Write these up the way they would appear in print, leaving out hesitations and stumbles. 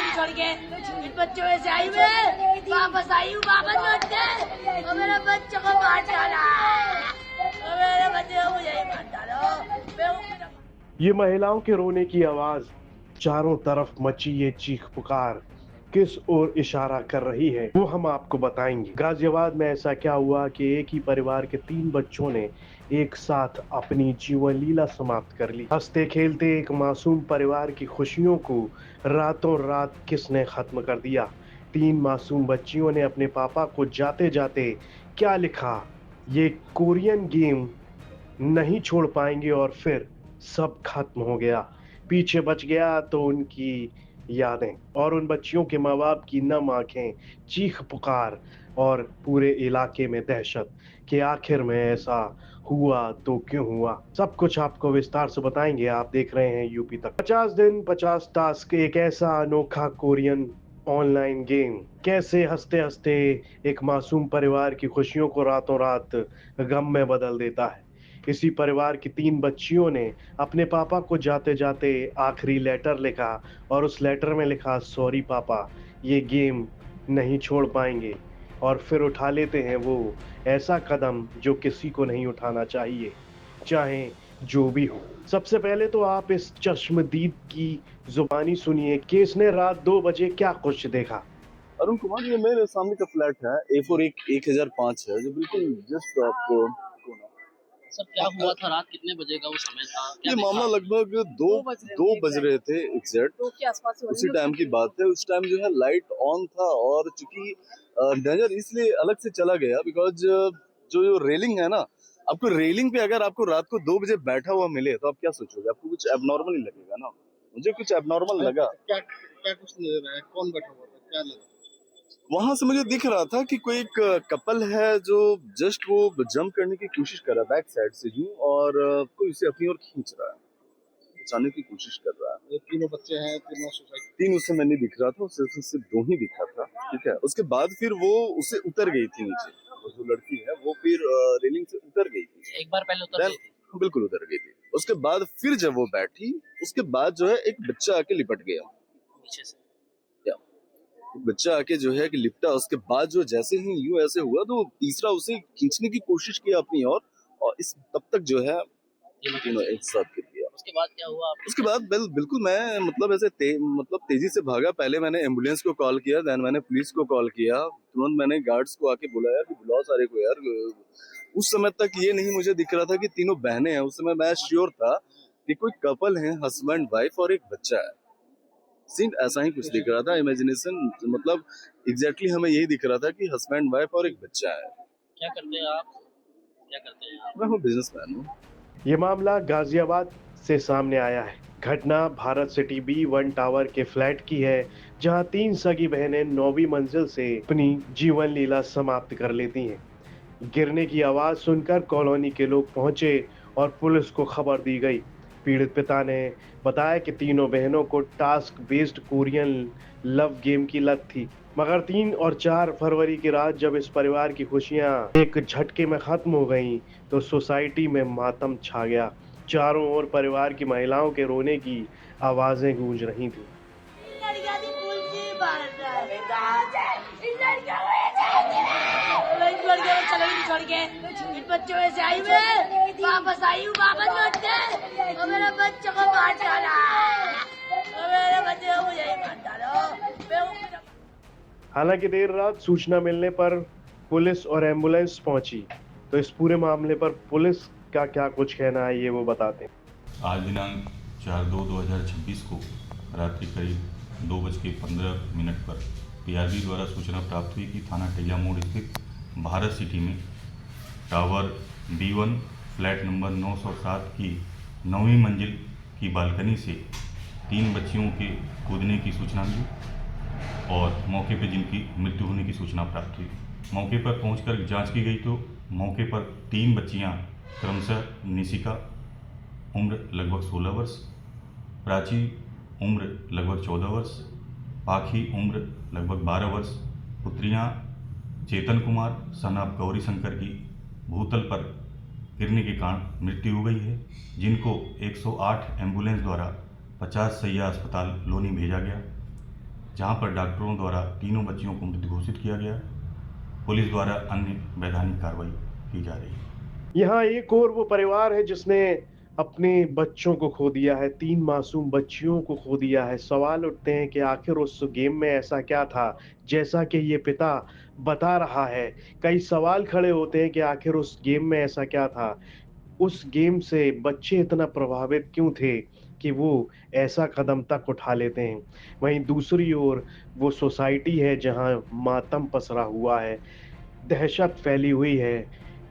छोड़ के इन बच्चों में से आई मैं वापस आई हूँ, वापस लौट के और मेरे बच्चों को मार डाला, और मेरे बच्चे को मुझे ही मार डालो। ये महिलाओं के रोने की आवाज, चारों तरफ मची ये चीख पुकार किस ओर इशारा कर रही है वो हम आपको बताएंगे। गाजियाबाद में ऐसा क्या हुआ कि एक ही परिवार के 3 बच्चों ने एक साथ अपनी जीवन लीला समाप्त कर ली। हंसते खेलते एक मासूम परिवार की खुशियों को रातों रात किसने खत्म कर दिया। 3 मासूम बच्चियों ने अपने पापा को जाते जाते क्या लिखा, ये कोरियन गेम नहीं छोड़ पाएंगे और फिर सब खत्म हो गया। पीछे बच गया तो उनकी यादें और उन बच्चियों के माँ बाप की नम आंखें, चीख पुकार और पूरे इलाके में दहशत कि आखिर में ऐसा हुआ तो क्यों हुआ। सब कुछ आपको विस्तार से बताएंगे। आप देख रहे हैं यूपी तक। 50 दिन 50 टास्क, एक ऐसा अनोखा कोरियन ऑनलाइन गेम कैसे हंसते हंसते एक मासूम परिवार की खुशियों को रातों रात गम में बदल देता है। इसी परिवार की 3 बच्चियों ने अपने पापा को जाते जाते आखिरी लेटर लिखा और उस लेटर में लिखा, सॉरी पापा, ये गेम नहीं छोड़ पाएंगे। और फिर उठा लेते हैं वो ऐसा कदम जो किसी को नहीं उठाना चाहिए, चाहे जो भी हो। सबसे पहले तो आप इस चश्मदीद की जुबानी सुनिए कि इसने रात 2 बजे क्या कुछ देखा। अरुण कुमार, ये मेरे सामने का फ्लैट है, A4 1005 है, जो बिल्कुल जस्ट आपको। सर क्या हुआ था, रात कितने बजे का वो समय था? ये मामला लगभग दो बज रहे थे एग्जैक्ट, उसी टाइम की बात है। उस टाइम जो है लाइट ऑन था और चूंकि नजर इसलिए अलग से चला गया बिकॉज जो रेलिंग है ना, आपको रेलिंग पे अगर आपको रात को 2 बजे बैठा हुआ मिले तो आप क्या सोचोगे? आपको कुछ एबनॉर्मल ही लगेगा ना। मुझे कुछ एबनॉर्मल लगा। क्या कुछ नजर आया? कौन बैठा हुआ था, क्या लगा? वहां से मुझे दिख रहा था कि कोई एक कपल है जो जस्ट वो जंप करने की कोशिश कर रहा है बैक साइड से यूं, और कोई उसे अपनी ओर खींच रहा है, बचाने की कोशिश कर रहा है। ये तीनों बच्चे हैं, तीनों सुसाइड। 3 उससे मैं नहीं दिख रहा था, सिर्फ 2 ही दिखा था। ठीक है, उसके बाद फिर वो उसे उतर गई थी नीचे, वो जो लड़की है वो फिर रेलिंग से उतर गई थी। एक बार पहले उतर गई थी? बिल्कुल उतर गई थी। उसके बाद फिर जब वो बैठी, उसके बाद जो है एक बच्चा आके लिपट गया पीछे से। बच्चा आके जो है कि लिपटा। उसके बाद जो जैसे ही यूं ऐसे हुआ तो तीसरा उसे खींचने की कोशिश किया अपनी ओर, और इस तब तक जो है तीनों एक साथ गिर गया। उसके बाद क्या हुआ? उसके बाद बिल्कुल मैं मतलब ऐसे तेजी से भागा। पहले मैंने एम्बुलेंस को कॉल किया, देन मैंने पुलिस को कॉल किया, तुरंत मैंने गार्ड्स को आके बुलाया कि बुलाओ सारे को यार। उस समय तक ये नहीं मुझे दिख रहा था कि तीनों बहनें हैं। उस समय मैं श्योर था कि कोई कपल है, हस्बैंड वाइफ और एक बच्चा है। सीन ऐसा ही कुछ दिख रहा था, इमेजिनेशन मतलब एग्जैक्टली हमें यही दिख रहा था कि हस्बैंड वाइफ और एक बच्चा है। क्या करते हैं आप? क्या करते हैं आप? मैं हूँ बिजनेसमैन हूँ। ये मामला गाजियाबाद से सामने आया है। घटना भारत सिटी B1 टावर के फ्लैट की है, जहां 3 सगी बहनें 9वीं मंजिल से अपनी जीवन लीला समाप्त कर लेती हैं। गिरने की आवाज सुनकर कॉलोनी के लोग पहुंचे और पुलिस को खबर दी गई। पीड़ित पिता ने बताया कि तीनों बहनों को task based Korean love game की लत थी, मगर 3 और 4 फरवरी की रात जब इस परिवार की खुशियां एक झटके में खत्म हो गईं, तो सोसाइटी में मातम छा गया। चारों ओर परिवार की महिलाओं के रोने की आवाजें गूंज रही थी। छोड़ के इन बच्चों में से आई मैं वापस आई हूँ, वापस लौट के और मेरे बच्चों को मार डाला, और मेरे बच्चे को मुझे ही मार डालो। हालांकि देर रात सूचना मिलने पर पुलिस और एम्बुलेंस पहुंची, तो इस पूरे मामले पर पुलिस का क्या कुछ कहना है ये वो बताते हैं। आज दिनांक 4/2/2026 को रात्रि करीब 2:15 पर PRB द्वारा सूचना प्राप्त हुई कि थाना टैया मोड़ स्थित भारत सिटी में टावर B1 फ्लैट नंबर 907 की 9वीं मंजिल की बालकनी से 3 बच्चियों के कूदने की सूचना मिली और मौके पर जिनकी मृत्यु होने की सूचना प्राप्त हुई। मौके पर पहुंचकर जांच की गई तो मौके पर 3 बच्चियां क्रमशः निशिका उम्र लगभग 16 वर्ष, प्राची उम्र लगभग 14 वर्ष, पाखी उम्र लगभग 12 वर्ष, पुत्रियां चेतन कुमार सन ऑफ गौरी शंकर की भूतल पर गिरने के कारण मृत्यु हो गई है, जिनको 108 एम्बुलेंस द्वारा 50 सैया अस्पताल लोनी भेजा गया, जहां पर डॉक्टरों द्वारा तीनों बच्चियों को मृत घोषित किया गया। पुलिस द्वारा अन्य वैधानिक कार्रवाई की जा रही है। यहाँ एक और वो परिवार है जिसने अपने बच्चों को खो दिया है, 3 मासूम बच्चियों को खो दिया है। सवाल उठते हैं कि आखिर उस गेम में ऐसा क्या था, जैसा कि ये पिता बता रहा है। कई सवाल खड़े होते हैं कि आखिर उस गेम में ऐसा क्या था, उस गेम से बच्चे इतना प्रभावित क्यों थे कि वो ऐसा कदम तक उठा लेते हैं। वहीं दूसरी ओर वो सोसाइटी है जहां मातम पसरा हुआ है, दहशत फैली हुई है।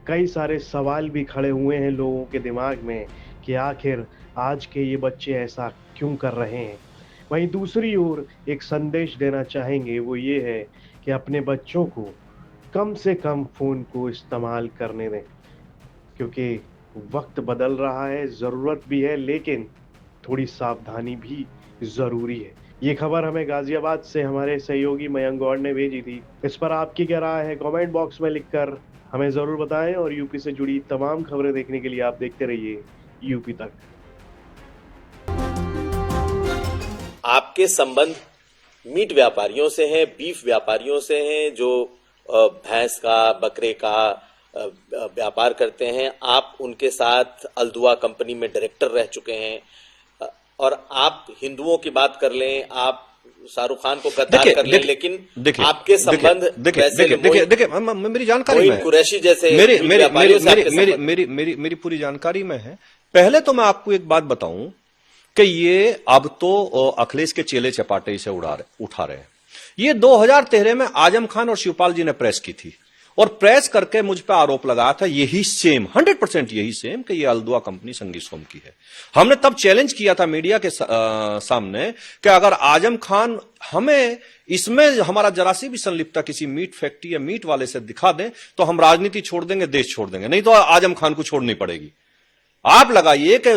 कई सारे सवाल भी खड़े हुए हैं लोगों के दिमाग में कि आखिर आज के ये बच्चे ऐसा क्यों कर रहे हैं। वहीं दूसरी ओर एक संदेश देना चाहेंगे, वो ये है कि अपने बच्चों को कम से कम फ़ोन को इस्तेमाल करने दें, क्योंकि वक्त बदल रहा है, ज़रूरत भी है, लेकिन थोड़ी सावधानी भी ज़रूरी है। ये खबर हमें गाजियाबाद से हमारे सहयोगी मयंक गौड़ ने भेजी थी। इस पर आपकी क्या राय है, कमेंट बॉक्स में लिखकर हमें ज़रूर बताएं। और यूपी से जुड़ी तमाम खबरें देखने के लिए आप देखते रहिए यूपी तक। आपके संबंध मीट व्यापारियों से हैं, बीफ व्यापारियों से हैं, जो भैंस का, बकरे का व्यापार करते हैं। आप उनके साथ अल्दुआ कंपनी में डायरेक्टर रह चुके हैं। और आप हिंदुओं की बात कर लें, आप शाहरुख खान को गद्दार कर लें, लेकिन आपके संबंध देखिए मेरी जानकारी में कुरैशी जैसे मेरी पूरी जानकारी में है। पहले तो मैं आपको एक बात बताऊं कि ये अब तो अखिलेश के चेले चपाटे इसे उठा रहे हैं। ये 2013 में आजम खान और शिवपाल जी ने प्रेस की थी और प्रेस करके मुझ पर आरोप लगाया था यही सेम 100% यही सेम कि ये अल्दुआ कंपनी संगी सोम की है। हमने तब चैलेंज किया था मीडिया के सामने कि अगर आजम खान हमें इसमें हमारा जरा सी भी संलिप्तता किसी मीट फैक्ट्री या मीट वाले से दिखा दें तो हम राजनीति छोड़ देंगे, देश छोड़ देंगे, नहीं तो आजम खान को छोड़नी पड़ेगी। आप लगाइए कि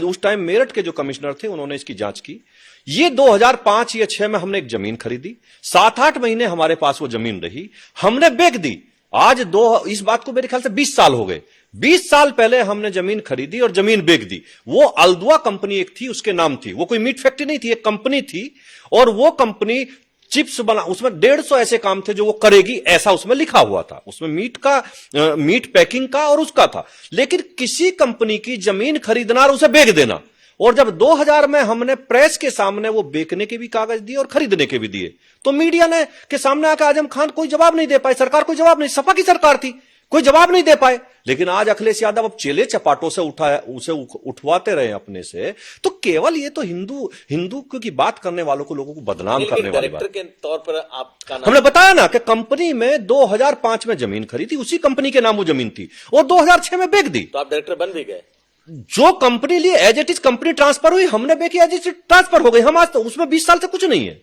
उस टाइम मेरठ के जो कमिश्नर थे उन्होंने इसकी जांच की। ये 2005 या 6 में हमने एक जमीन खरीदी, 7-8 महीने हमारे पास वो जमीन रही, हमने बेच दी। आज इस बात को मेरे ख्याल से 20 साल हो गए। 20 साल पहले हमने जमीन खरीदी और जमीन बेच दी। वो अल्दुआ कंपनी एक थी, उसके नाम थी, वो कोई मीट फैक्ट्री नहीं थी, एक कंपनी थी। और वो कंपनी चिप्स बना, उसमें 150 ऐसे काम थे जो वो करेगी, ऐसा उसमें लिखा हुआ था। उसमें मीट पैकिंग का और उसका था। लेकिन किसी कंपनी की जमीन खरीदना और उसे बेच देना, और जब 2000 में हमने प्रेस के सामने वो बेचने के भी कागज दिए और खरीदने के भी दिए, तो मीडिया ने के सामने आकर आजम खान कोई जवाब नहीं दे पाए, सरकार कोई जवाब नहीं, सपा की सरकार थी, कोई जवाब नहीं दे पाए। लेकिन आज अखिलेश यादव अब चेले चपाटों से उसे उठवाते रहे अपने से। तो केवल ये तो हिंदू की बात करने वालों को, लोगों को बदनाम करने वाली बात। के तौर पर आपका नाम, हमने बताया ना कि कंपनी में 2005 में जमीन खरीदी, उसी कंपनी के नाम वो जमीन थी, और 2006 में बेच दी। तो आप डायरेक्टर बन भी गए। जो कंपनी लिए as it is company transfer हुई, हमने बेची एज इट इज ट्रांसफर हो गई। हम आज तो उसमें 20 साल से कुछ नहीं है।